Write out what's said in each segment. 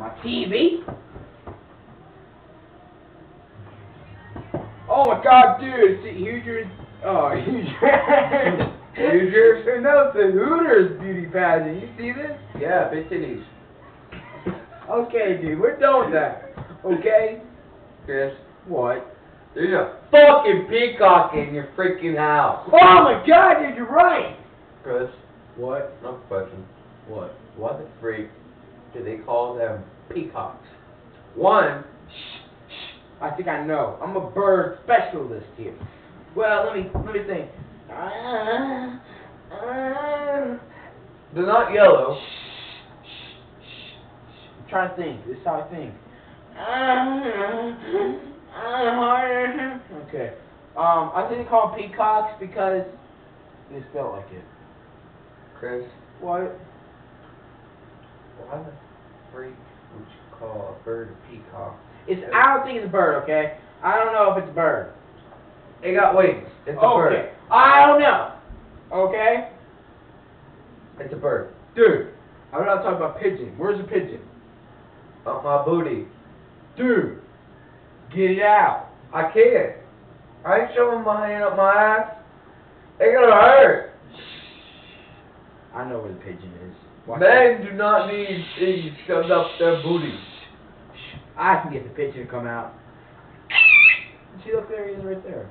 my TV. Oh my God, dude! See, here's your. Oh, here's your. Hoosiers? No, it's the Hooters beauty pageant. You see this? Yeah, big titties. Okay, dude, we're done with that. Okay? Chris, What? there's a fucking peacock in your freaking house. Oh my God, dude, you're right. Chris, What? no question. What? Why the freak do they call them peacocks? One, I think I know. I'm a bird specialist here. Well, let me think. they're not yellow. I'm trying to think. This is how I think. Okay. I think they call them peacocks because they spell like it. Chris, What? why the freak would you call a bird a peacock? I don't think it's a bird. Okay. I don't know if it's a bird. It got wings. It's a Okay. bird. I don't know. Okay. It's a bird. Dude, I'm not talking about pigeon. Where's the pigeon? Up my booty. Dude, get it out. I can't. I ain't shoving my hand up my ass. It's gonna hurt. I know where the pigeon is. Watch Men do not need things shoved up their booties. I can get the pigeon to come out. See, look, there he is right there.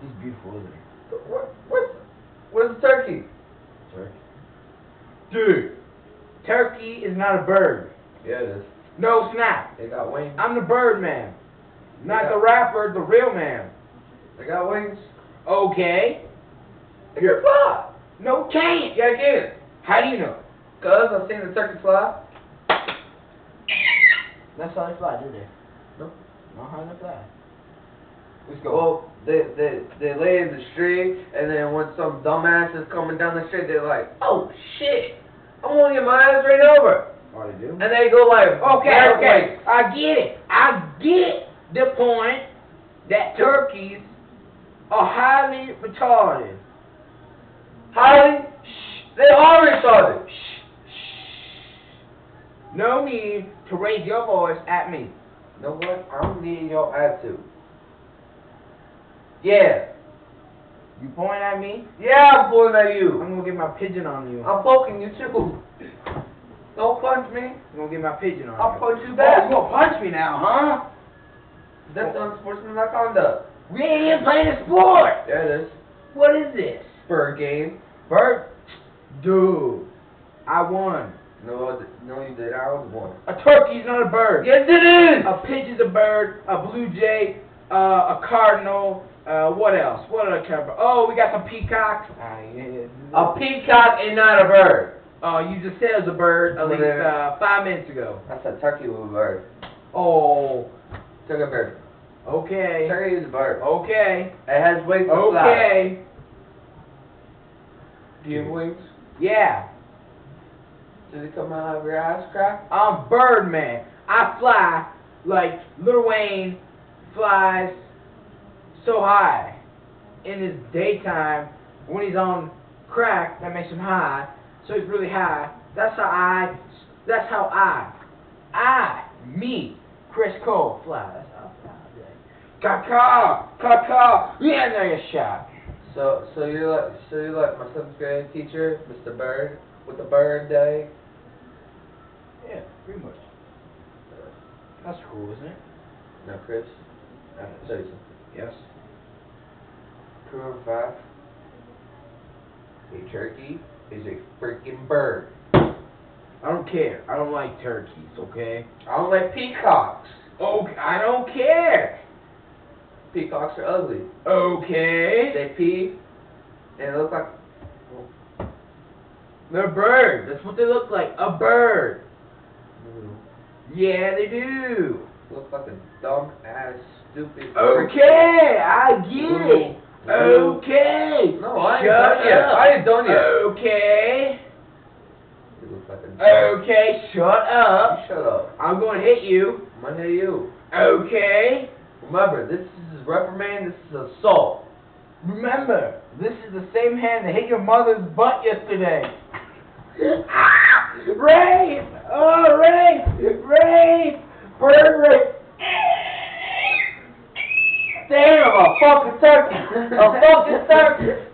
He's beautiful, isn't he? Where's the turkey? Turkey. Dude, turkey is not a bird. Yeah, it is. No, it's not. They got wings. I'm the bird man. Not Yeah. the rapper, the real man. They got wings. Okay. They can fly. No, can't. Yeah, I can. How do you know? Cause I've seen the turkey fly. That's how they fly, do they? No. Not how they fly. Let's go. Well, they lay in the street, and then when some dumbass is coming down the street, they're like, "Oh shit, I'm gonna get my ass ran over," Oh, they do? and they go like, Okay, backwards. I get it. I get the point that turkeys are highly retarded. Highly, they are retarded. No need to raise your voice at me. You know what? I don't need your attitude. Yeah. You point at me, Yeah, I'm pointing at you. I'm gonna get my pigeon on you. I'm poking you too. Don't punch me. I'm gonna get my pigeon on I'll you. punch you Oh, back. you gonna punch me now, huh? That's unsportsmanlike conduct. We ain't even playing a sport. Yeah, it is. What is this? Bird game. Bird? Dude, I won. No, you did. I was one. A turkey's not a bird. Yes, it is. A pigeon's a bird. A blue jay. A cardinal. What else? What other kind of bird? Oh, we got some peacocks. A peacock and not a bird. You just said it was a bird at least Whatever. 5 minutes ago. That's a turkey with a bird. Oh, Turkey bird. okay. Turkey is a bird. Okay. It has wings to fly. Okay. Do you have wings? Yeah. Does it come out of your ass crack? I'm Birdman. I fly like Lil Wayne flies so high in his daytime. When he's on crack, that makes him high. So he's really high. That's how me, Chris Cole, fly. That's how I fly. Caw-caw. Yeah, there you shot. So you're like my 7th grade teacher, Mr. Bird, with the bird day. Yeah, pretty much. That's cool, isn't it? Now, Chris, I have to tell you something. Yes. True or fact? A turkey is a freaking bird. I don't care. I don't like turkeys, okay? I don't like peacocks. Oh, I don't care. Peacocks are ugly. Okay. They pee, and they look like. They're birds. That's what they look like. A bird. Yeah, they do. Look like a dumb ass, stupid. Okay, I get it. Ooh. Okay. No, I ain't Shut done yet. up. I ain't done yet. Okay. You look like a dumb. Okay, shut up. You shut up. I'm going to hit you. I'm gonna hit you. Okay. Remember, this is reprimand. This is assault. Remember, this is the same hand that hit your mother's butt yesterday. a fucking turkey. A fucking turkey.